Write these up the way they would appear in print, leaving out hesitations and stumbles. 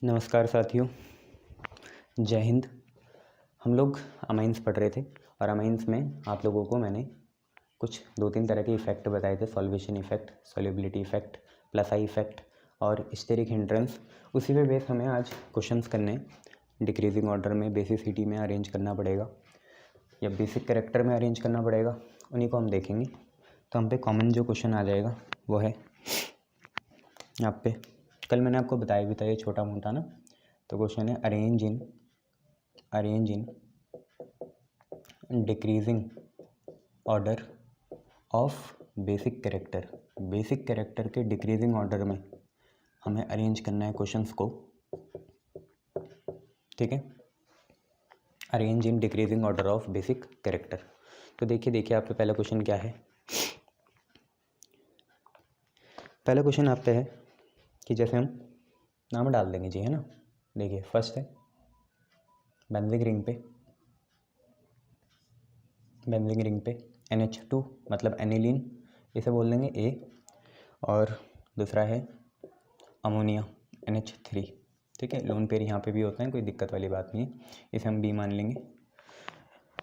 नमस्कार साथियों, जय हिंद। हम लोग अमाइंस पढ़ रहे थे और अमाइंस में आप लोगों को मैंने कुछ 2-3 तरह के इफ़ेक्ट बताए थे। Solvation effect, solubility effect, plus I effect और स्टेरिक हिंड्रेंस। उसी पे बेस हमें आज क्वेश्चंस करने डिक्रीजिंग ऑर्डर में, बेसिसिटी में अरेंज करना पड़ेगा या बेसिक कैरेक्टर में अरेंज करना पड़ेगा, उन्हीं को हम देखेंगे। तो हम पे कॉमन जो क्वेश्चन आ जाएगा वो है यहाँ पे, कल मैंने आपको बताया भी था, ये छोटा मोटा ना। तो क्वेश्चन है arrange in decreasing order of basic character. Basic character के डिक्रीजिंग ऑर्डर में हमें अरेंज करना है क्वेश्चंस को, ठीक है। Arrange in decreasing order of basic character. तो देखिए आप पे पहला क्वेश्चन क्या है। पहला क्वेश्चन आप पे है कि जैसे हम नाम डाल देंगे जी, है ना। देखिए फर्स्ट है बेंजीन रिंग पे NH2 मतलब एनिलीन, इसे बोल देंगे A। और दूसरा है अमोनिया NH3, ठीक है। लोन पेयर यहाँ पे भी होता है, कोई दिक्कत वाली बात नहीं है, इसे हम B मान लेंगे।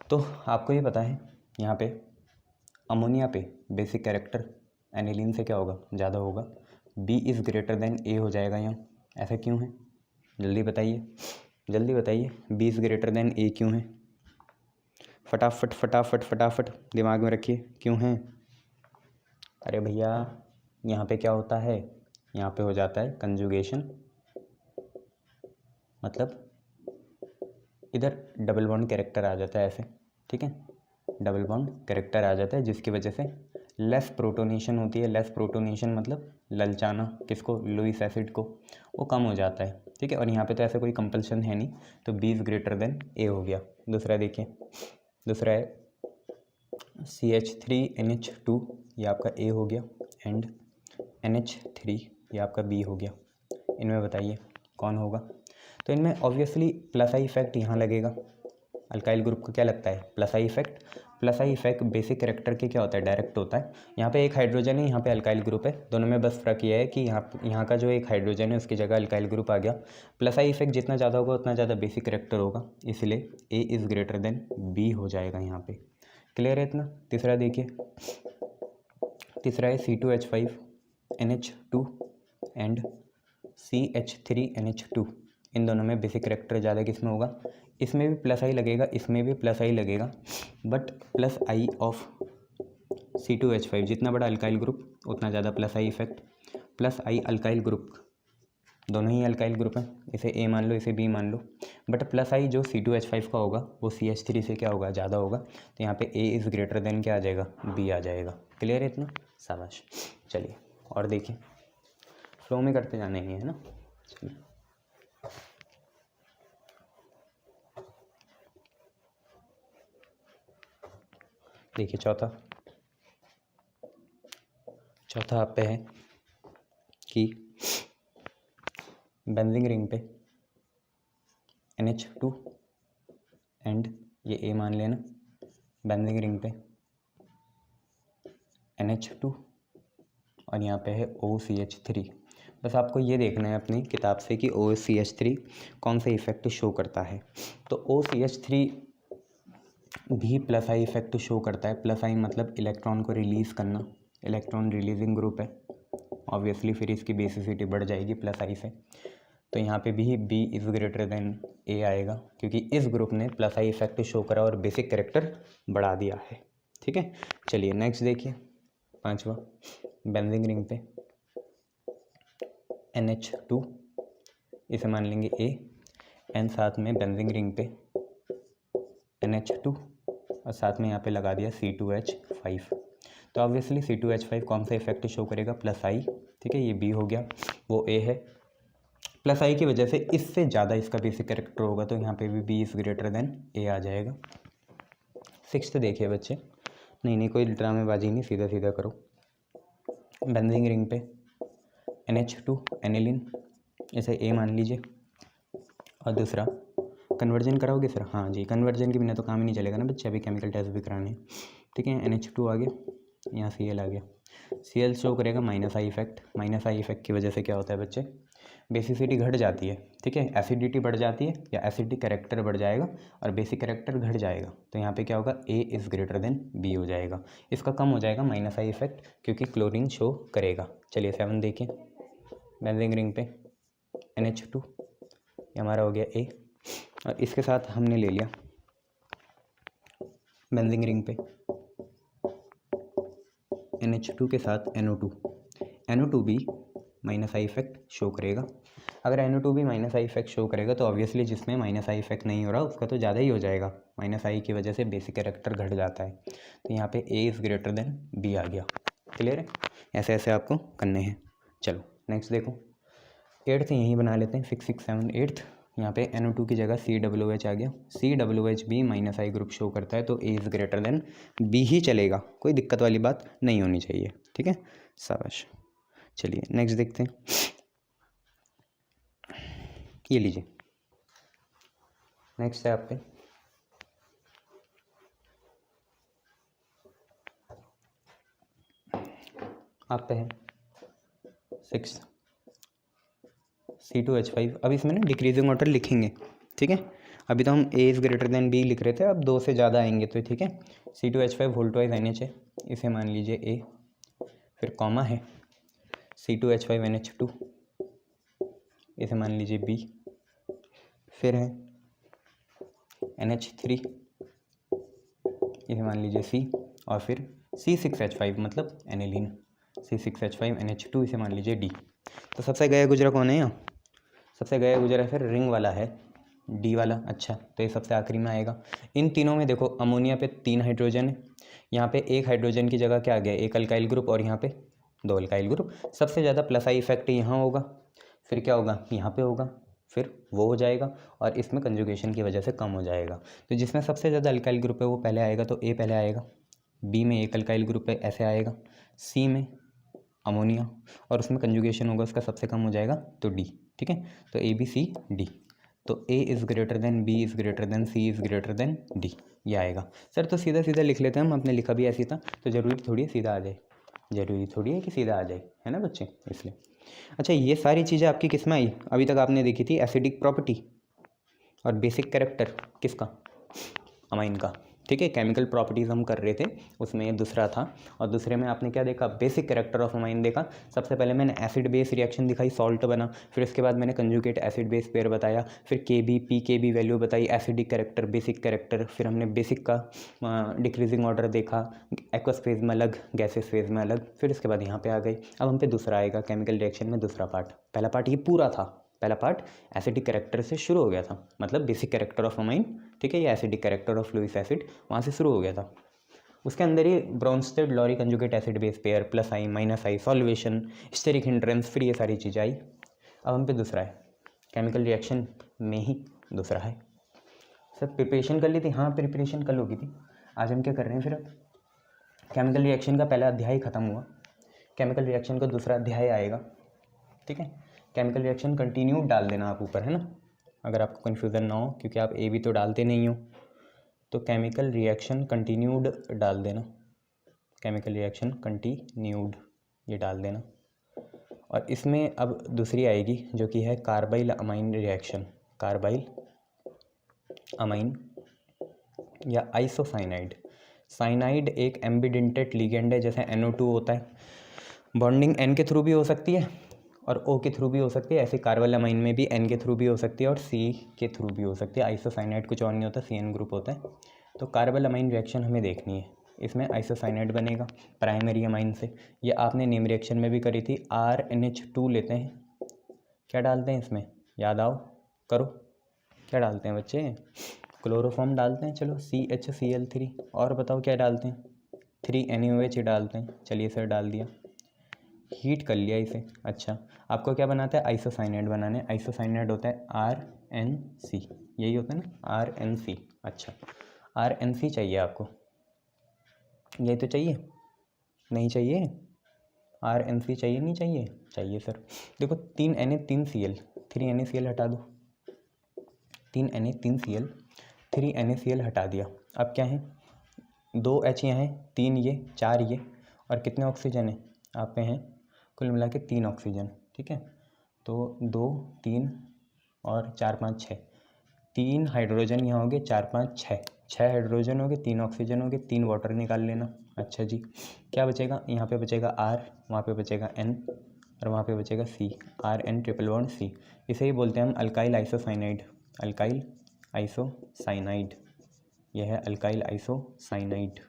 तो आपको ये पता है यहाँ पे अमोनिया पे बेसिक कैरेक्टर एनिलीन से क्या होगा, ज़्यादा होगा। B is greater than A हो जाएगा यहाँ। ऐसा क्यों है, जल्दी बताइए B is greater than A क्यों है। फटाफट दिमाग में रखिए, क्यों है। अरे भैया यहाँ पे क्या होता है, यहाँ पे हो जाता है कंजुगेशन, मतलब इधर डबल बॉन्ड कैरेक्टर आ जाता है ऐसे, ठीक है। डबल बॉन्ड कैरेक्टर आ जाता है जिसकी वजह से लेस प्रोटोनेशन होती है। लेस प्रोटोनेशन मतलब ललचाना किसको, लुईस एसिड को, वो कम हो जाता है, ठीक है। और यहाँ पे तो ऐसा कोई कंपल्सन है नहीं, तो B is greater than A हो गया। दूसरा देखिए, दूसरा है CH3NH2, ये आपका A हो गया, एंड NH3 ये आपका B हो गया। इनमें बताइए कौन होगा। तो इनमें ऑब्वियसली प्लस आई इफेक्ट यहाँ लगेगा। अल्काइल ग्रुप को क्या लगता है, plus I effect. Plus I effect basic character के क्या होता है, डायरेक्ट होता है। यहाँ पे एक हाइड्रोजन है, यहाँ पे अल्काइल ग्रुप है, दोनों में बस फ़र्क ये है कि यहाँ का जो एक हाइड्रोजन है उसकी जगह अल्काइल ग्रुप आ गया। प्लस आई इफेक्ट जितना ज़्यादा होगा उतना ज़्यादा बेसिक कैरेक्टर होगा, इसलिए A is greater than B हो जाएगा यहाँ पे। क्लियर है इतना। तीसरा देखिए, तीसरा है C2H5NH2 एंड CH3NH2। इन दोनों में बेसिक कैरेक्टर ज़्यादा किस में होगा, इसमें भी प्लस आई लगेगा, इसमें भी प्लस आई लगेगा, but plus I of C2H5, जितना बड़ा अल्काइल ग्रुप उतना ज़्यादा plus I effect. Plus I alkyl group, दोनों ही अल्काइल ग्रुप हैं, इसे A मान लो, इसे B मान लो, बट प्लस आई जो C2H5 का होगा वो CH3 से क्या होगा, ज़्यादा होगा। तो यहाँ पे A इज़ ग्रेटर देन क्या आ जाएगा, B आ जाएगा। क्लियर है इतना, शाबाश। चलिए और देखिए, फ्लो में करते जाने ही है ना। चलिए देखिए, चौथा आप पे है कि बेंजीन रिंग पे NH2 एंड ये A मान लेना, बेंजीन रिंग पे NH2 और यहाँ पे है OCH3। बस आपको ये देखना है अपनी किताब से कि OCH3 कौन सा इफेक्ट शो करता है। तो OCH3 भी प्लस आई इफेक्ट शो करता है। प्लस आई मतलब इलेक्ट्रॉन को रिलीज़ करना, इलेक्ट्रॉन रिलीजिंग ग्रुप है, ऑब्वियसली फिर इसकी बेसिसिटी बढ़ जाएगी प्लस आई से। तो यहाँ पे भी B is greater than A आएगा, क्योंकि इस ग्रुप ने प्लस आई इफेक्ट शो करा और बेसिक कैरेक्टर बढ़ा दिया है, ठीक है। चलिए नेक्स्ट देखिए, पांचवा बेंजीन रिंग पे NH2, इसे मान लेंगे A, एंड साथ में बेंजीन रिंग पे NH2 और साथ में यहाँ पे लगा दिया C2H5। तो ऑब्वियसली C2H5 कौन सा इफेक्ट शो करेगा, प्लस आई, ठीक है। ये B हो गया, वो A है। प्लस आई की वजह से इससे ज़्यादा इसका बेसिक कैरेक्टर होगा, तो यहाँ पे भी B is greater than A आ जाएगा। सिक्स्थ देखिए बच्चे, नहीं कोई ड्रामेबाजी नहीं, सीधा सीधा करो। बेंजीन रिंग पे NH2 एनिलीन, इसे A मान लीजिए। और दूसरा कन्वर्जन कराओगे सर, हाँ जी, कन्वर्जन के बिना तो काम ही नहीं चलेगा ना बच्चे, अभी केमिकल टेस्ट भी कराने हैं, ठीक है। NH2 आ गया, यहाँ Cl आ गया, Cl शो करेगा minus I effect. Minus I effect की वजह से क्या होता है बच्चे, बेसिसिटी घट जाती है, ठीक है, एसिडिटी बढ़ जाती है या एसिडिक कैरेक्टर बढ़ जाएगा और बेसिक कैरेक्टर घट जाएगा। तो यहाँ पे क्या होगा, A is greater than B हो जाएगा। इसका कम हो जाएगा माइनस आई इफेक्ट क्योंकि क्लोरीन शो करेगा। चलिए 7 देखिए, बेंजीन रिंग पे NH2, ये हमारा हो गया A और इसके साथ हमने ले लिया बेंजीन रिंग पे NH2 के साथ NO2। NO2 भी माइनस आई इफेक्ट शो करेगा। अगर NO2 भी माइनस आई इफेक्ट शो करेगा तो ऑब्वियसली जिसमें माइनस आई इफेक्ट नहीं हो रहा उसका तो ज़्यादा ही हो जाएगा। माइनस आई की वजह से बेसिक कैरेक्टर घट जाता है। तो यहाँ पे A is greater than B आ गया। क्लियर है, ऐसे ऐसे आपको करने हैं। चलो नेक्स्ट देखो, 8th यहीं बना लेते हैं, 6 6 7 8th। यहाँ पे NO2 की जगह COOH आ गया। COOH भी माइनस आई ग्रुप शो करता है तो A is greater than B ही चलेगा, कोई दिक्कत वाली बात नहीं होनी चाहिए, ठीक है, शाबाश। चलिए नेक्स्ट देखते हैं, ये लीजिए नेक्स्ट है आप पे है 6 C2H5। अब इसमें ना डिक्रीजिंग ऑर्डर लिखेंगे, ठीक है। अभी तो हम A is greater than B लिख रहे थे, अब 2 से ज़्यादा आएंगे तो ठीक है। C2H5 होल ट्वाइस NH है, इसे मान लीजिए A, फिर कॉमा है C2H5NH2, इसे मान लीजिए B, फिर है NH3, इसे मान लीजिए C, और फिर C6H5 मतलब एनिलीन, C6H5NH2, इसे मान लीजिए D। तो सबसे गया गुजरा कौन है यहाँ, सबसे गया गुजरा फिर रिंग वाला है D वाला। अच्छा, तो ये सबसे आखिरी में आएगा। इन तीनों में देखो अमोनिया पे 3 हाइड्रोजन है, यहाँ पे 1 हाइड्रोजन की जगह क्या आ गया, 1 अल्काइल ग्रुप और यहाँ पे 2 अल्काइल ग्रुप। सबसे ज़्यादा प्लस आई इफेक्ट यहाँ होगा, फिर क्या होगा यहाँ पे होगा, फिर वो हो जाएगा और इसमें कंजुगेशन की वजह से कम हो जाएगा। तो जिसमें सबसे ज़्यादा अल्काइल ग्रुप है वो पहले आएगा, तो A पहले आएगा, B में 1 अल्काइल ग्रुप है ऐसे आएगा, C में अमोनिया और उसमें कंजुगेशन होगा उसका सबसे कम हो जाएगा तो D, ठीक है। तो ABCD, तो A is greater than B is greater than C is greater than D, ये आएगा। सर तो सीधा सीधा लिख लेते हैं हम, आपने लिखा भी ऐसी था तो ज़रूरी थोड़ी है सीधा आ जाए, ज़रूरी थोड़ी है कि सीधा आ जाए, है ना बच्चे, इसलिए। अच्छा, ये सारी चीज़ें आपकी किस में आई, अभी तक आपने देखी थी एसिडिक प्रॉपर्टी और बेसिक कैरेक्टर किसका, अमाइन का, ठीक है। केमिकल प्रॉपर्टीज़ हम कर रहे थे, उसमें दूसरा था और दूसरे में आपने क्या देखा, बेसिक कैरेक्टर ऑफ अमाइन देखा। सबसे पहले मैंने एसिड बेस रिएक्शन दिखाई, सॉल्ट बना, फिर उसके बाद मैंने कंजुगेट एसिड बेस पेयर बताया, फिर KB PKB वैल्यू बताई, एसिडिक कैरेक्टर, बेसिक कैरेक्टर, फिर हमने बेसिक का डिक्रीजिंग ऑर्डर देखा, एक्वस फेज में अलग, गैसेस फेज में अलग, फिर उसके बाद यहाँ पे आ गई। अब हम पे दूसरा आएगा केमिकल रिएक्शन में दूसरा पार्ट। पहला पार्ट ये पूरा था, पहला पार्ट एसिडिक कैरेक्टर से शुरू हो गया था, मतलब बेसिक कैरेक्टर ऑफ अमाइन, ठीक है, ये acidic character of Lewis acid वहाँ से शुरू हो गया था। उसके अंदर ही Bronsted Lowry conjugate acid base pair, plus I minus I, solvation, steric hindrance, फिर ये सारी चीज़ें आई। अब हम पे दूसरा है, केमिकल रिएक्शन में ही दूसरा है। सर प्रिपरेशन कर ली थी, हाँ प्रिपरेशन कल होगी थी। आज हम क्या कर रहे हैं फिर, अब केमिकल रिएक्शन का पहला अध्याय ख़त्म हुआ, केमिकल रिएक्शन का दूसरा अध्याय आएगा, ठीक है। केमिकल रिएक्शन कंटिन्यू डाल देना आप ऊपर, है ना, अगर आपको कन्फ्यूज़न ना हो, क्योंकि आप A भी तो डालते नहीं हो, तो केमिकल रिएक्शन कंटिन्यूड डाल देना, केमिकल रिएक्शन कंटिन्यूड ये डाल देना। और इसमें अब दूसरी आएगी जो कि है carbyl amine reaction, carbyl amine या आइसोसाइनाइड। साइनाइड एक एम्बिडेंटेड लिगेंड है, जैसे NO2 होता है, बॉन्डिंग N के थ्रू भी हो सकती है और O के थ्रू भी हो सकती है, ऐसे कार्बल अमाइन में भी N के थ्रू भी हो सकती है और C के थ्रू भी हो सकती है। आइसोसाइनाइड कुछ और नहीं होता, CN ग्रुप होता है। तो कार्बल अमाइन रिएक्शन हमें देखनी है, इसमें आइसोसाइनाइड बनेगा प्राइमरी अमाइन से। ये आपने नेम रिएक्शन में भी करी थी। RNH2 लेते हैं, क्या डालते हैं इसमें, याद आओ करो, क्या डालते हैं बच्चे, क्लोरोफॉर्म डालते हैं, चलो CHCl3, और बताओ क्या डालते हैं, 3NaOH डालते हैं। चलिए सर डाल दिया, हीट कर लिया इसे। अच्छा, आपको क्या बनाता है, आइसोसाइनाइड बनाने, आइसोसाइनाइड होता है RNC, यही होता है ना RNC। अच्छा, RNC चाहिए आपको, यही तो चाहिए, नहीं चाहिए, RNC चाहिए नहीं चाहिए, चाहिए सर। देखो 3Na 3Cl, 3NaCl हटा दो, 3Na 3Cl, 3NaCl हटा दिया। अब क्या है, 2H यहाँ है, 3 ये, 4 ये और कितने ऑक्सीजन है आप पे हैं कुल मिला के 3 ऑक्सीजन, ठीक है। तो 2 3 और 4 5 6, 3 हाइड्रोजन यहाँ हो गए, 4 5 6 हाइड्रोजन हो गए, 3 ऑक्सीजन हो गए, 3 वाटर निकाल लेना। अच्छा जी, क्या बचेगा, यहाँ पे बचेगा R, वहाँ पे बचेगा N और वहाँ पे बचेगा C, RN triple bond C। इसे ही बोलते हैं हम अल्काइल आइसोसाइनाइड, अल्काइल आइसोसाइनाइड। यह है अल्काइल आइसोसाइनाइड,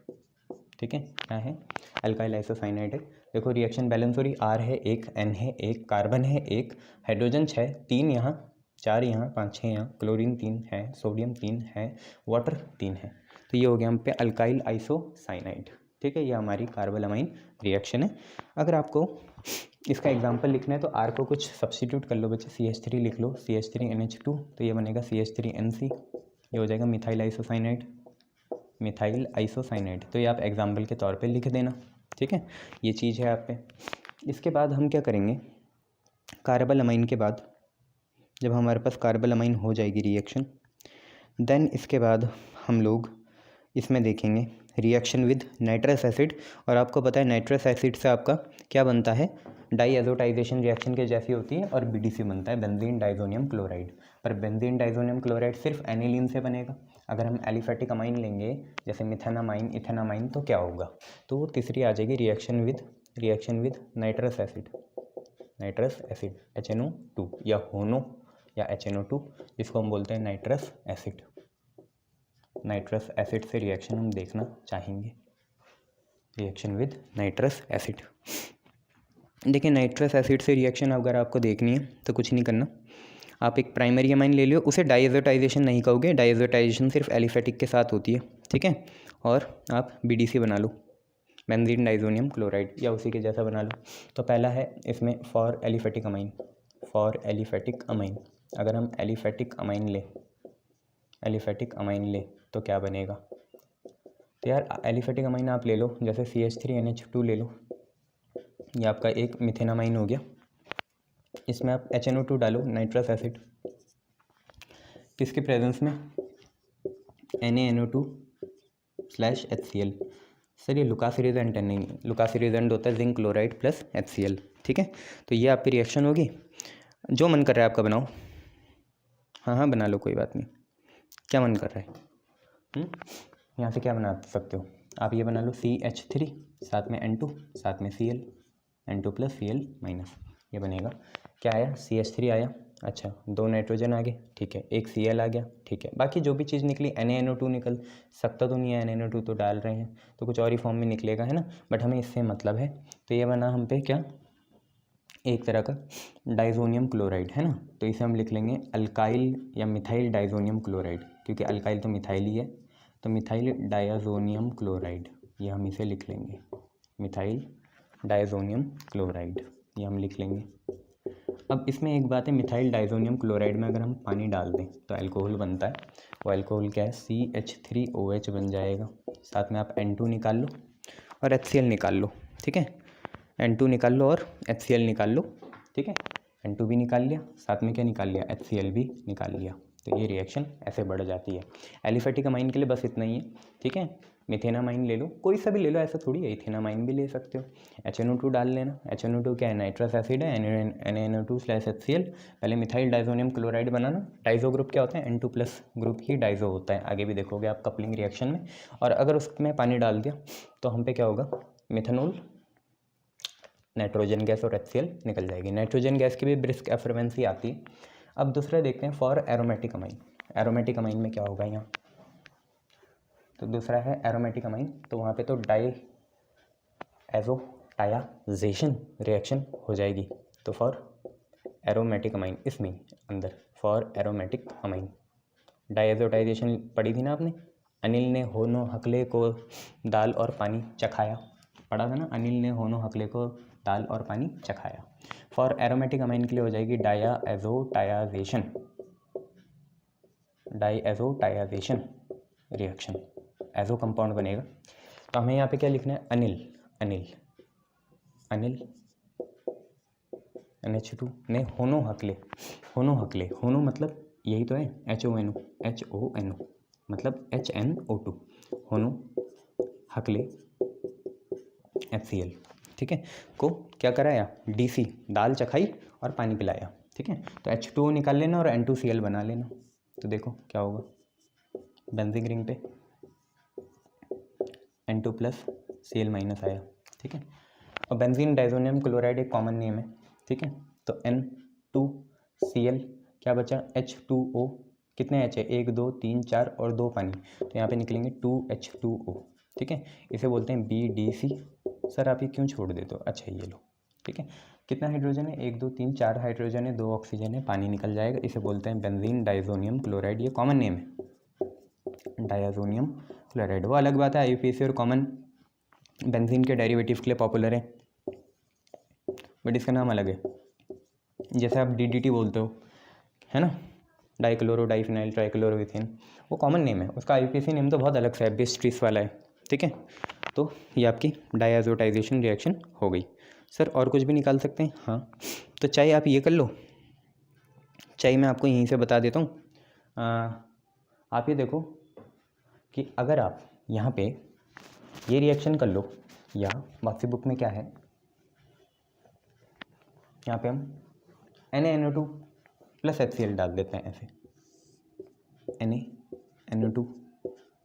ठीक है। क्या है, अल्काइल आइसोसाइनाइड है। देखो रिएक्शन बैलेंस हो रही, R है 1, N है 1, कार्बन है 1, हाइड्रोजन 6, 3 यहाँ, 4 यहाँ, 5 6 यहाँ, क्लोरीन 3 है, सोडियम 3 है, वाटर 3 है। तो ये हो गया हम पे अल्काइल आइसोसाइनाइड, ठीक है। ये हमारी कार्बोलामाइन रिएक्शन है। अगर आपको इसका एग्जाम्पल लिखना है तो R को कुछ सब्स्टिट्यूट कर लो बच्चे, CH3 लिख लो, CH3NH2, तो ये बनेगा CH3NC, ये हो जाएगा मिथाइल आइसोसाइनाइड, मिथाइल आइसोसाइनाइड। तो ये आप एग्जाम्पल के तौर पे लिख देना, ठीक है। ये चीज़ है आप पे। इसके बाद हम क्या करेंगे, कार्बोलामाइन के बाद जब हमारे पास कार्बोलामाइन हो जाएगी रिएक्शन, देन इसके बाद हम लोग इसमें देखेंगे रिएक्शन विद नाइट्रस एसिड। और आपको पता है नाइट्रस एसिड से आपका क्या बनता है, डाईएज़ोटाइजेशन रिएक्शन के जैसी होती है और BDC बनता है, बेंजीन डाइजोनियम क्लोराइड। पर बेंजीन डाइजोनियम क्लोराइड सिर्फ एनिलीन से बनेगा। अगर हम एलिफेटिक अमाइन लेंगे जैसे मिथेनामाइन, इथेनामाइन, तो क्या होगा, तो वो तीसरी आ जाएगी reaction with nitrous acid, nitrous acid HNO2 या होनो या HNO2, जिसको हम बोलते हैं नाइट्रस एसिड। नाइट्रस एसिड से रिएक्शन हम देखना चाहेंगे, रिएक्शन विद नाइट्रस एसिड। देखिए नाइट्रस एसिड से रिएक्शन अगर आपको देखनी है तो कुछ नहीं करना, आप एक प्राइमरी अमाइन ले लो, उसे डाईएज़ोटाइजेशन नहीं कहोगे, डाईएज़ोटाइजेशन सिर्फ एलिफेटिक के साथ होती है, ठीक है। और आप BDC बना लो, बेंजीन डाइजोनियम क्लोराइड, या उसी के जैसा बना लो। तो पहला है इसमें for aliphatic amine, for aliphatic amine. अगर हम एलिफेटिक अमाइन ले तो क्या बनेगा, तो यार एलिफेटिक अमाइन आप ले लो, जैसे CH3NH2 ले लो, ये आपका एक मिथेनामाइन हो गया। इसमें आप HNO2 डालो, नाइट्रस एसिड, किसके प्रेजेंस में, NaNO2/HCl। सर ये लुकास रिएजेंट है, नहीं, लुकास रिएजेंट होता है जिंक क्लोराइड प्लस HCl, ठीक है। तो ये आपकी रिएक्शन होगी, जो मन कर रहा है आपका बनाओ, हाँ बना लो, कोई बात नहीं, क्या मन कर रहा है। यहाँ से क्या बना सकते हो आप, ये बना लो CH3 साथ में N2 साथ में Cl, N2+Cl-, ये बनेगा। क्या आया, CH3 आया, अच्छा 2 नाइट्रोजन आ गए, ठीक है, एक Cl आ गया, ठीक है। बाकी जो भी चीज़ निकली, NaNO2 निकल सकता तो नहीं है, NaNO2 तो डाल रहे हैं तो कुछ और ही फॉर्म में निकलेगा, है ना, बट हमें इससे मतलब है। तो ये बना हम पे क्या, एक तरह का डाइजोनियम क्लोराइड, है ना। तो इसे हम लिख लेंगे अल्काइल या मिथाइल डाइजोनियम क्लोराइड, क्योंकि अल्काइल तो मिथाइल ही है, तो मिथाइल डायाजोनियम क्लोराइड, ये हम इसे लिख लेंगे, मिथाइल डाइजोनियम क्लोराइड, ये हम लिख लेंगे। अब इसमें एक बात है, मिथाइल डाइजोनियम क्लोराइड में अगर हम पानी डाल दें तो अल्कोहल बनता है, वो अल्कोहल क्या है, CH3OH बन जाएगा। साथ में आप N2 निकाल लो और HCl निकाल लो, ठीक है, N2 निकाल लो और HCl निकाल लो, ठीक है। N2 भी निकाल लिया, साथ में क्या निकाल लिया, HCl भी निकाल लिया। तो ये रिएक्शन ऐसे बढ़ जाती है। एलिफेटिक अमाइन के लिए बस इतना ही है, ठीक है। मिथेनामाइन ले लो, कोई सा भी ले लो, ऐसा थोड़ी है, इथेनामाइन भी ले सकते हो। HNO2 डाल लेना, HNO2 क्या है, नाइट्रस एसिड है, NaNO2/HCl। पहले मिथाइल डाइजोनियम क्लोराइड बनाना, डाइजो ग्रुप क्या होता है, N2+ ग्रुप ही डाइजो होता है, आगे भी देखोगे आप कपलिंग रिएक्शन में। और अगर उसमें पानी डाल दिया तो हम पे क्या होगा, मिथेनॉल, नाइट्रोजन गैस और HCl निकल जाएगी। नाइट्रोजन गैस की भी ब्रिस्क एफरेंसी आती है। अब दूसरा देखते हैं for aromatic amine. Aromatic amine में क्या होगा यहाँ, तो दूसरा है एरोमेटिक अमाइन, तो वहाँ पे तो डाईएज़ोटाइजेशन रिएक्शन हो जाएगी। तो फॉर एरोमेटिक अमाइन, इसमें अंदर फॉर एरोमेटिक अमाइन डाईएज़ोटाइजेशन पढ़ी थी ना आपने, अनिल ने होनो हकले को दाल और पानी चखाया, पढ़ा था ना, अनिल ने होनो हकले को दाल और पानी चखाया। फॉर एरोमेटिक अमाइन के लिए हो जाएगी डाईएज़ोटाइजेशन रिएक्शन, एजो कंपाउंड बनेगा। तो हमें यहाँ पे क्या लिखना है, अनिल NH2 ने होनो हकले, होनो मतलब यही तो है, HONO मतलब HNO2, होनो हकले HCl, ठीक है, को क्या कराया, DC दाल चखाई और पानी पिलाया, ठीक है। तो H2O निकाल लेना और N2Cl बना लेना। तो देखो क्या होगा, बेंजीन रिंग पे N2 प्लस Cl माइनस आया, ठीक है। और बेंजीन डाइजोनियम क्लोराइड एक कॉमन नेम है, ठीक है। तो N2Cl क्या बचा, H2O, कितने H है, 1 2 3 4 और 2 पानी, तो यहाँ पे निकलेंगे 2H2O, ठीक है। इसे बोलते हैं BDC। सर आप ये क्यों छोड़ देते हो, अच्छा ये लो, ठीक है। कितना हाइड्रोजन है, 1 2 3 4 हाइड्रोजन है, 2 ऑक्सीजन है, पानी निकल जाएगा। इसे बोलते हैं बेंजीन डाइजोनियम क्लोराइड, ये कॉमन नेम है डाइजोनियम क्लोराइड। वो अलग बात है, IUPAC और कॉमन बेंजीन के डेरिवेटिव के लिए पॉपुलर है, बट इसका नाम अलग है। जैसे आप DDT बोलते हो, है ना, डाइक्लोरो डाइफिनाइल ट्राइक्लोरोइथेन, वो कॉमन नेम है, उसका IUPAC नेम तो बहुत अलग सा है, बेस ट्रीस वाला है, ठीक है। तो ये आपकी डायजोटाइजेशन रिएक्शन हो गई। सर और कुछ भी निकाल सकते हैं, हाँ। तो चाय आप ये कर लो, चाय मैं आपको यहीं से बता देता हूँ। आप ये देखो कि अगर आप यहाँ पे ये रिएक्शन कर लो, या बाकी बुक में क्या है, यहाँ पे हम NaNO2 प्लस HCl डाल देते हैं ऐसे, NaNO2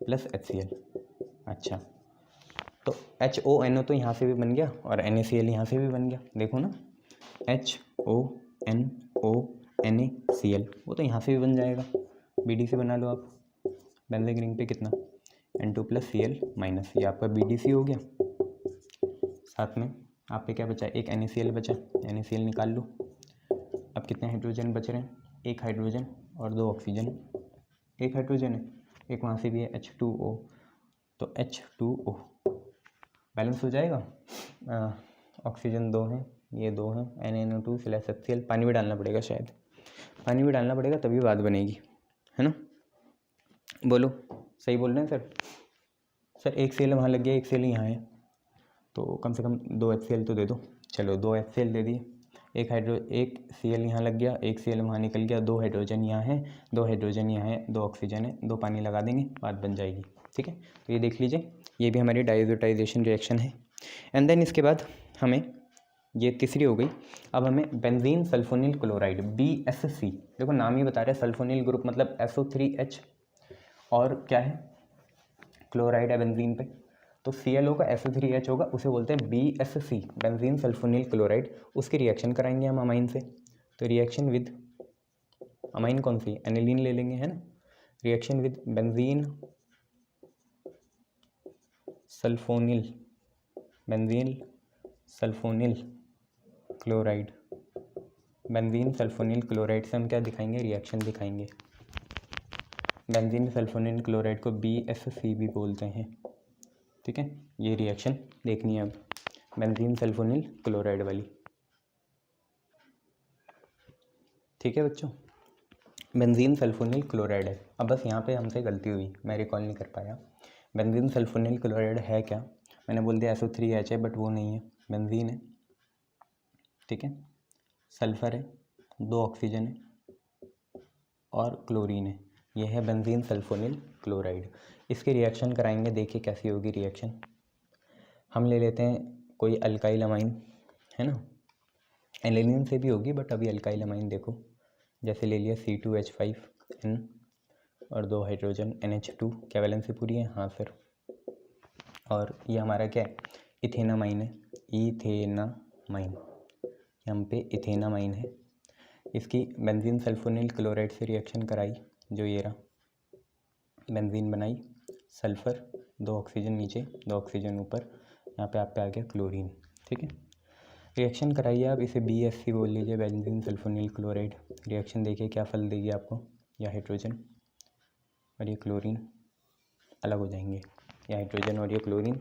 प्लस HCl। अच्छा, तो HONO तो यहाँ से भी बन गया और NaCl यहाँ से भी बन गया, देखो ना, HONO NaCl, वो तो यहाँ से भी बन जाएगा, BDC बना लो आप। बेंजीन रिंग पे कितना, N2 प्लस Cl माइनस, ये आपका BDC हो गया। साथ में आप पे क्या बचा, एक NaCl बचा, NaCl निकाल लो। अब कितने हाइड्रोजन बच रहे हैं, एक हाइड्रोजन और 2 ऑक्सीजन, एक हाइड्रोजन है, एक वहाँ से भी है H2O, तो H2O बैलेंस हो जाएगा। ऑक्सीजन 2 हैं, ये 2 हैं, NaNO2 + HCl, पानी भी डालना पड़ेगा, शायद पानी भी डालना पड़ेगा तभी बात बनेगी, है ना। बोलो, सही बोल रहे हैं सर। सर एक Cl वहाँ लग गया, एक Cl यहाँ है, तो कम से कम 2 HCl तो दे दो। चलो 2 HCl दे दिए, एक Cl यहाँ लग गया, एक Cl वहाँ निकल गया, 2 हाइड्रोजन यहाँ है, 2 हाइड्रोजन यहाँ है, 2 ऑक्सीजन है, 2 पानी लगा देंगे, बात बन जाएगी, ठीक है। तो ये देख लीजिए, ये भी हमारी डायजोटाइजेशन रिएक्शन है। एंड देन इसके बाद हमें, ये तीसरी हो गई, अब हमें बेंजीन सल्फोनिल क्लोराइड BSC, देखो नाम ही बता रहे हैं, सल्फोनिल ग्रुप मतलब SO3H, और क्या है, क्लोराइड है बेंजीन पे, तो Cl होगा, SO3H होगा, उसे बोलते हैं BSC, बेंजीन सल्फोनिल क्लोराइड। उसकी रिएक्शन कराएंगे हम अमाइन से, तो रिएक्शन विद अमाइन कौन सी, एनिलीन ले लेंगे, है ना। Reaction with benzene sulphonyl, benzene sulphonyl chloride, benzene sulphonyl chloride से हम क्या दिखाएंगे, रिएक्शन दिखाएंगे। बेंजीन सल्फोनिल क्लोराइड को BSC भी बोलते हैं, ठीक है। ये रिएक्शन देखनी है अब, बेंजीन सल्फोनिल क्लोराइड वाली, ठीक है बच्चों। बेंजीन सल्फोनिल क्लोराइड है, अब बस यहाँ पे हमसे गलती हुई, मैं रिकॉल नहीं कर पाया। बेंजीन सल्फोनिल क्लोराइड है क्या, मैंने बोल दिया SO3H है, बट वो नहीं है, बेंजीन है, ठीक है, सल्फ़र है, 2 ऑक्सीजन है और क्लोरीन है, यह है बेंजीन सल्फोनिल क्लोराइड। इसकी रिएक्शन कराएंगे, देखिए कैसी होगी रिएक्शन। हम ले लेते हैं कोई अल्काइल अमाइन, है ना, एलिनिन से भी होगी बट अभी अल्काइल अमाइन देखो, जैसे ले लिया C2H5N और 2 हाइड्रोजन NH2, क्या वैलेंसी पूरी है, हाँ सर। और ये हमारा क्या है, इथेनामाइन है, इथेनामाइन, यहाँ पे इथेनामाइन है। इसकी बेंजीन सल्फोनिल क्लोराइड से रिएक्शन कराई, जो ये रहा, बेंजीन बनाई, सल्फ़र, 2 ऑक्सीजन नीचे, 2 ऑक्सीजन ऊपर, यहाँ पे आप पे आ गया क्लोरीन, ठीक है। रिएक्शन कराइए आप, इसे BSC बोल लीजिए, बेंजीन सल्फोनिल क्लोराइड। रिएक्शन देखिए क्या फल देगी आपको, यह हाइड्रोजन और ये क्लोरीन अलग हो जाएंगे, यह हाइड्रोजन और ये क्लोरीन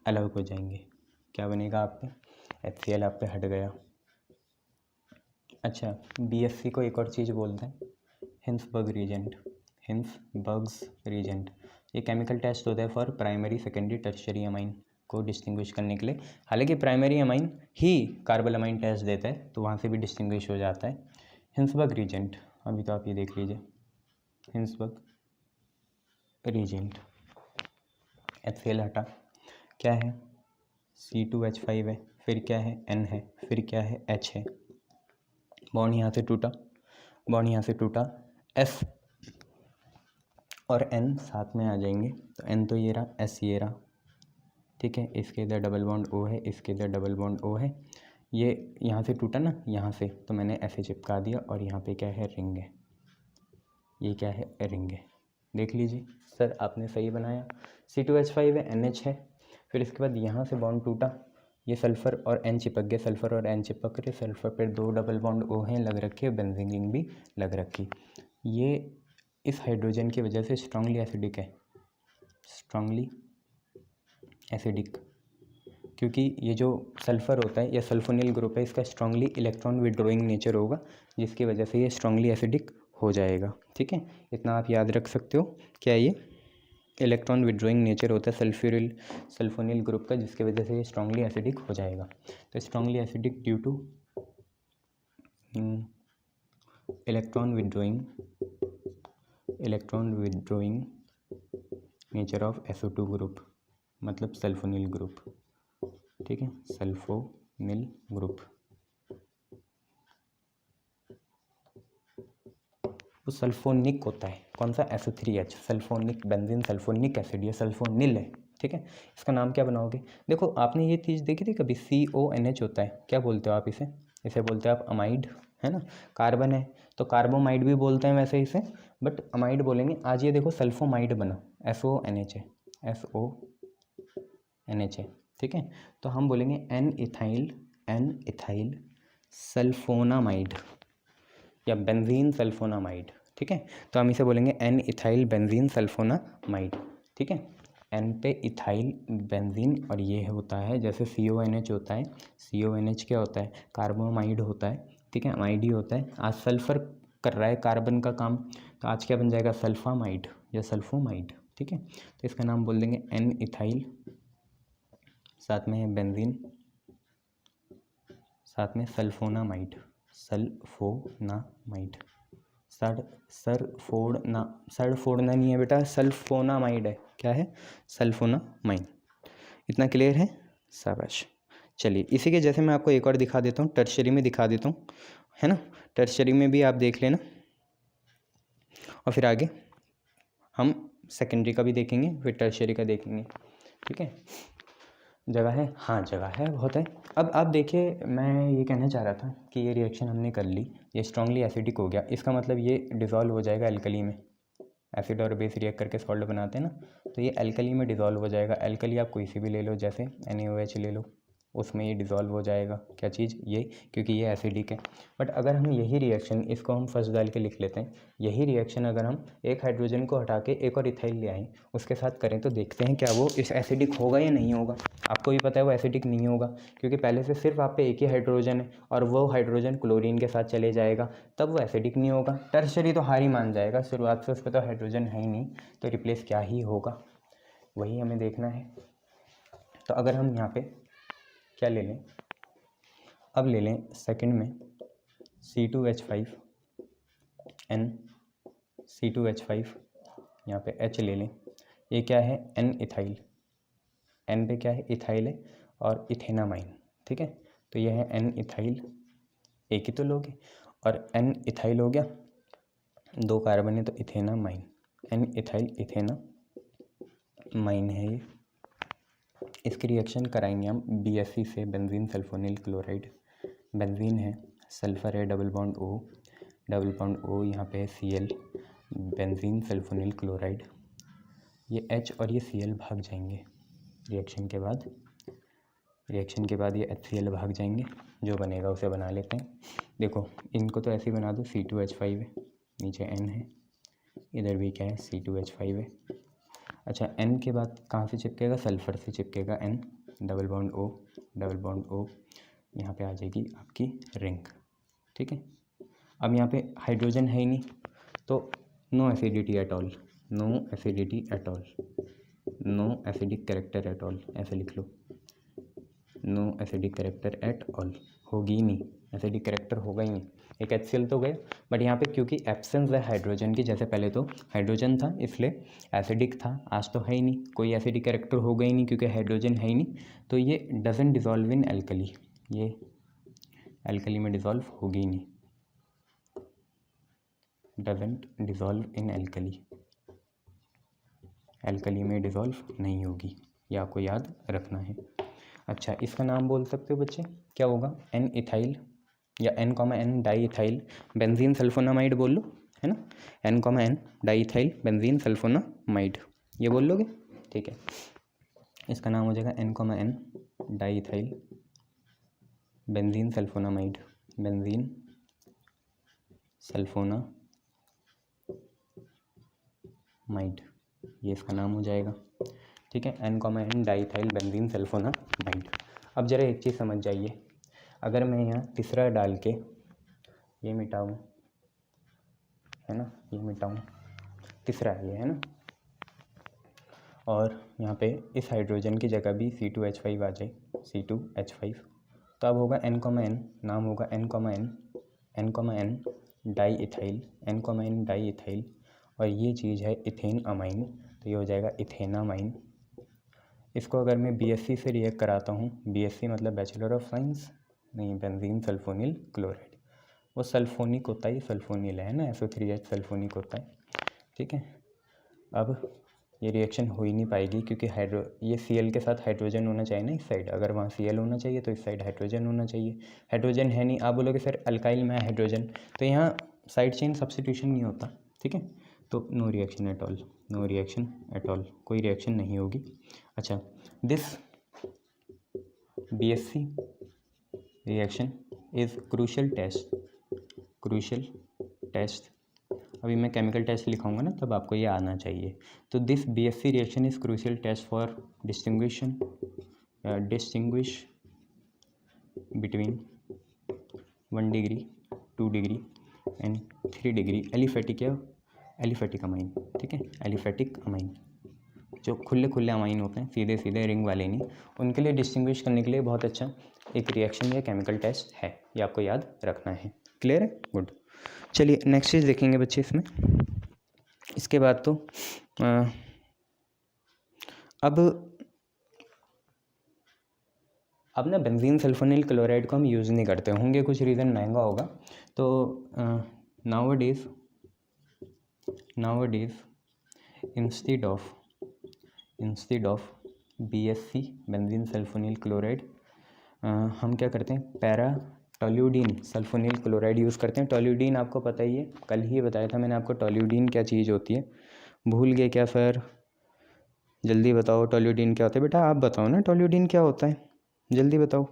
अलग हो जाएंगे, क्या बनेगा आप पे, HCl आप पे हट गया। अच्छा, BSC को एक और चीज़ बोलते हैं, हिंसबर्ग रीजेंट, हिंसबर्ग्स रीजेंट। ये केमिकल टेस्ट होता है for primary secondary tertiary amine को डिस्टिंग्विश करने के लिए। हालांकि प्राइमरी अमाइन ही कार्बोलामाइन टेस्ट देता है, तो वहाँ से भी डिस्टिंग्विश हो जाता है। हिंसबर्ग रीजेंट, अभी तो आप ये देख लीजिए, हिंसबर्ग रीजेंट, HCl हटा, क्या है, C2H5 है, फिर क्या है N है, फिर क्या है H है, बॉन्ड यहाँ से टूटा, बॉन्ड यहाँ से टूटा, S और N साथ में आ जाएंगे, तो N तो ये रहा, S ये रहा, ठीक है। इसके इधर डबल बॉन्ड O है, इसके इधर डबल बॉन्ड O है, ये यहाँ से टूटा ना यहाँ से, तो मैंने ऐसे चिपका दिया और यहाँ पे क्या है रिंग है, ये क्या है रिंग है। देख लीजिए सर आपने सही बनाया। C2H5 है, NH है, फिर इसके बाद यहाँ से बॉन्ड टूटा, ये सल्फ़र और N चिपक गए, सल्फ़र और N चिपक रहे, सल्फ़र पे 2 डबल बॉन्ड O हैं लग रखे, बेंजीन रिंग भी लग रखी। ये इस हाइड्रोजन की वजह से स्ट्रांगली एसिडिक है, स्ट्रांगली एसिडिक, क्योंकि ये जो सल्फ़र होता है या सल्फोनिल ग्रुप है, इसका स्ट्रांगली इलेक्ट्रॉन विड्रॉइंग नेचर होगा, जिसकी वजह से ये स्ट्रांगली एसिडिक हो जाएगा, ठीक है। इतना आप याद रख सकते हो, क्या ये इलेक्ट्रॉन विड्रॉइंग नेचर होता है सल्फोनिल ग्रुप का, जिसकी वजह से ये स्ट्रांगली एसिडिक हो जाएगा। तो strongly acidic due two electron withdrawing nature of SO2 group, मतलब सल्फोनिल ग्रुप, ठीक है, सल्फोनिल ग्रुप। वो सल्फोनिक होता है, कौन सा, SO3H, sulphonic benzene sulphonic acid, ये सल्फोनिल है, ठीक है। इसका नाम क्या बनाओगे, देखो आपने ये चीज़ देखी थी कभी, CONH होता है, क्या बोलते हो आप इसे, इसे बोलते हैं आप अमाइड, है ना, कार्बन है तो कार्बोमाइड भी बोलते हैं वैसे इसे, बट अमाइड बोलेंगे। आज ये देखो सल्फोमाइड बना, SONH है, SONH है, ठीक है। तो हम बोलेंगे N इथाइल सल्फोनामाइड या बेंजीन सल्फोनामाइड, ठीक है। तो हम इसे बोलेंगे N इथाइल बेंजीन सल्फोनामाइड, ठीक है। N पे इथाइल बेंजीन, और ये होता है जैसे CONH होता है, CONH क्या होता है, कार्बोमाइड होता है, ठीक है, अमाइड ही होता है। आज सल्फर कर रहा है कार्बन का काम, तो आज क्या बन जाएगा, सल्फामाइड या सल्फोमाइड, ठीक है। तो इसका नाम बोल देंगे N इथाइल, साथ में है बेंजीन, साथ में सल्फोनामाइड, सल्फोना नहीं है बेटा, सल्फोनामाइड है, क्या है, सल्फोनामाइड। इतना क्लियर है, शाबाश। चलिए इसी के जैसे मैं आपको एक और दिखा देता हूँ, टर्शरी में दिखा देता हूँ, है ना, टर्शरी में भी आप देख लेना, और फिर आगे हम सेकेंडरी का भी देखेंगे, फिर टर्शरी का देखेंगे, ठीक है। जगह है, हाँ जगह है, बहुत है। अब आप देखिए, मैं ये कहना चाह रहा था कि ये रिएक्शन हमने कर ली, ये स्ट्रांगली एसिडिक हो गया, इसका मतलब ये डिज़ोल्व हो जाएगा एल्कली में, एसिड और बेस रिएक्ट करके सॉल्ट बनाते हैं ना, तो ये एल्कली में डिज़ोल्व हो जाएगा। एल्कली आप कोई सी भी ले लो, जैसे NaOH ले लो, उसमें ये डिज़ोल्व हो जाएगा, क्या चीज़, ये, क्योंकि ये एसिडिक है। बट अगर हम यही रिएक्शन, इसको हम फर्स्ट डाल के लिख लेते हैं, यही रिएक्शन अगर हम एक हाइड्रोजन को हटा के एक और इथाइल ले आएँ, उसके साथ करें, तो देखते हैं क्या वो इस एसिडिक होगा या नहीं होगा। आपको भी पता है वो एसिडिक नहीं होगा, क्योंकि पहले से सिर्फ आप पे एक ही हाइड्रोजन है और वो हाइड्रोजन क्लोरीन के साथ चले जाएगा, तब वो एसिडिक नहीं होगा। टर्शरी तो हार ही मान जाएगा, शुरुआत से उस पर तो हाइड्रोजन है ही नहीं, तो रिप्लेस क्या ही होगा, वही हमें देखना है। तो अगर हम यहाँ पे क्या ले लें, अब ले लें सेकंड में C2H5 N, C2H5 यहाँ पे H ले लें, ये क्या है, N इथाइल, N पे क्या है, इथाइल है और इथेनामाइन, ठीक है। तो ये है N इथाइल, एक ही तो लोगे, और N इथाइल हो गया, 2 कार्बन है तो इथेनामाइन, N इथाइल इथेनामाइन है ये। इसकी रिएक्शन कराएंगे हम BSC से, बेंजीन सल्फोनिल क्लोराइड, बेंजीन है, सल्फ़र है, डबल बॉन्ड O, यहाँ पे है Cl, बेंजीन सल्फोनिल क्लोराइड, ये H और ये Cl भाग जाएंगे रिएक्शन के बाद ये HCl भाग जाएंगे, जो बनेगा उसे बना लेते हैं। देखो इनको तो ऐसे ही बना दो, C2H5 है, नीचे N है, इधर भी क्या है, C2H5 है। अच्छा N के बाद कहाँ से चिपकेगा, सल्फ़र से चिपकेगा N, डबल बॉन्ड O, यहाँ पे आ जाएगी आपकी रिंग, ठीक है। अब यहाँ पे हाइड्रोजन है ही नहीं, तो no acidity at all, no acidic character at all, ऐसे लिख लो, no acidic character at all होगी ही नहीं, एसिडिक कैरेक्टर होगा ही नहीं। एक HCl तो गया, बट यहाँ पे क्योंकि एब्सेंस है हाइड्रोजन की, जैसे पहले तो हाइड्रोजन था इसलिए एसिडिक था, आज तो है ही नहीं, कोई एसिडिक कैरेक्टर होगा ही नहीं क्योंकि हाइड्रोजन है ही नहीं, तो ये डजंट डिज़ोल्व इन एल्कली, ये एल्कली में डिज़ोल्व होगी ही नहीं, doesn't dissolve in alkali, alkali में डिज़ोल्व नहीं होगी, ये आपको याद रखना है। अच्छा, इसका नाम बोल सकते हो बच्चे, क्या होगा, एन इथाइल या N, di ethyl benzene sulphonamide बोल लो, है ना, N, di ethyl benzene sulphonamide, ये बोल लोगे, ठीक है। इसका नाम हो जाएगा N, di ethyl benzene sulphonamide, benzene sulphonamide, ये इसका नाम हो जाएगा, ठीक है, N, di ethyl benzene sulphonamide. अब जरा एक चीज़ समझ जाइए, अगर मैं यहाँ तीसरा डाल के ये मिटाऊँ, है ना, ये मिटाऊँ, तीसरा ये है ना, और यहाँ पे इस हाइड्रोजन की जगह भी C2H5 आ जाए, C2H5, तो अब होगा N, नाम होगा N, di ethyl, N, di ethyl, और ये चीज़ है इथेन अमाइन, तो ये हो जाएगा इथेनामाइन। इसको अगर मैं BSc से रिएक्ट कराता हूँ, BSc मतलब बैचलर ऑफ साइंस, नहीं, बेंजीन सल्फोनिल क्लोराइड, वो सल्फोनिक होता है, ये सल्फोनिल है ना, SO3H सल्फोनिक होता है, ठीक है। अब ये रिएक्शन हो ही नहीं पाएगी क्योंकि ये Cl के साथ हाइड्रोजन होना चाहिए ना इस साइड, अगर वहाँ Cl होना चाहिए तो इस साइड हाइड्रोजन होना चाहिए, हाइड्रोजन है नहीं, आप बोलोगे सर अल्काइल में हाइड्रोजन, तो यहाँ साइड चेन सब्स्टिट्यूशन नहीं होता, ठीक है, तो no reaction at all, no reaction at all, कोई रिएक्शन नहीं होगी। अच्छा, this BSc reaction is crucial test, अभी मैं केमिकल टेस्ट लिखाऊंगा ना तब आपको ये आना चाहिए। तो this BSc reaction is crucial test for distinguish between 1 degree 2 degree and 3 degree aliphatic amine, ठीक है, एलिफेटिक अमाइन, जो खुले अमाइन होते हैं, सीधे रिंग वाले नहीं, उनके लिए डिस्टिंग्विश करने के लिए बहुत अच्छा एक रिएक्शन या केमिकल टेस्ट है, ये आपको याद रखना है। क्लियर है, गुड। चलिए नेक्स्ट चीज़ देखेंगे बच्चे इसमें। इसके बाद तो अब ना बेंजीन सल्फोनिल क्लोराइड को हम यूज़ नहीं करते होंगे, कुछ रीज़न महंगा होगा, तो nowadays instead of BSc benzene sulphonyl chloride हम क्या करते हैं, पैरा टोल्यूडीन सल्फोनिल क्लोराइड यूज़ करते हैं। टोल्यूडीन आपको पता ही है, कल ही बताया था मैंने आपको टोल्यूडीन क्या चीज़ होती है, भूल गए क्या सर, जल्दी बताओ टोल्यूडीन क्या होता है, बेटा आप बताओ ना टोल्यूडीन क्या होता है, जल्दी बताओ।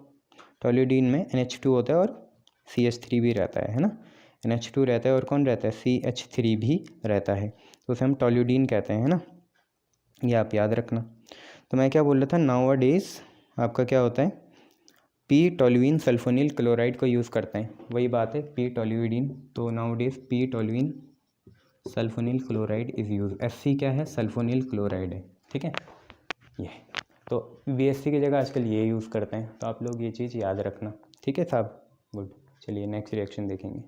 टोल्यूडीन में NH2 होता है और CH3 भी रहता है ना, NH2 रहता है और कौन रहता है, CH3 भी रहता है, तो उसे हम टोल्यूडीन कहते हैं, है ना, ये आप याद रखना। तो मैं क्या बोल रहा था, नाउअडेज आपका क्या होता है, P टोल्यूइन सल्फोनिल क्लोराइड को यूज़ करते हैं, वही बात है P टोल्यूडीन, तो nowadays P toluene sulphonyl chloride is use, Fc क्या है, सल्फोनिल क्लोराइड है, ठीक है, ये तो BSc की जगह आजकल ये यूज़ करते हैं, तो आप लोग ये चीज़ याद रखना, ठीक है साहब, गुड। चलिए नेक्स्ट रिएक्शन देखेंगे।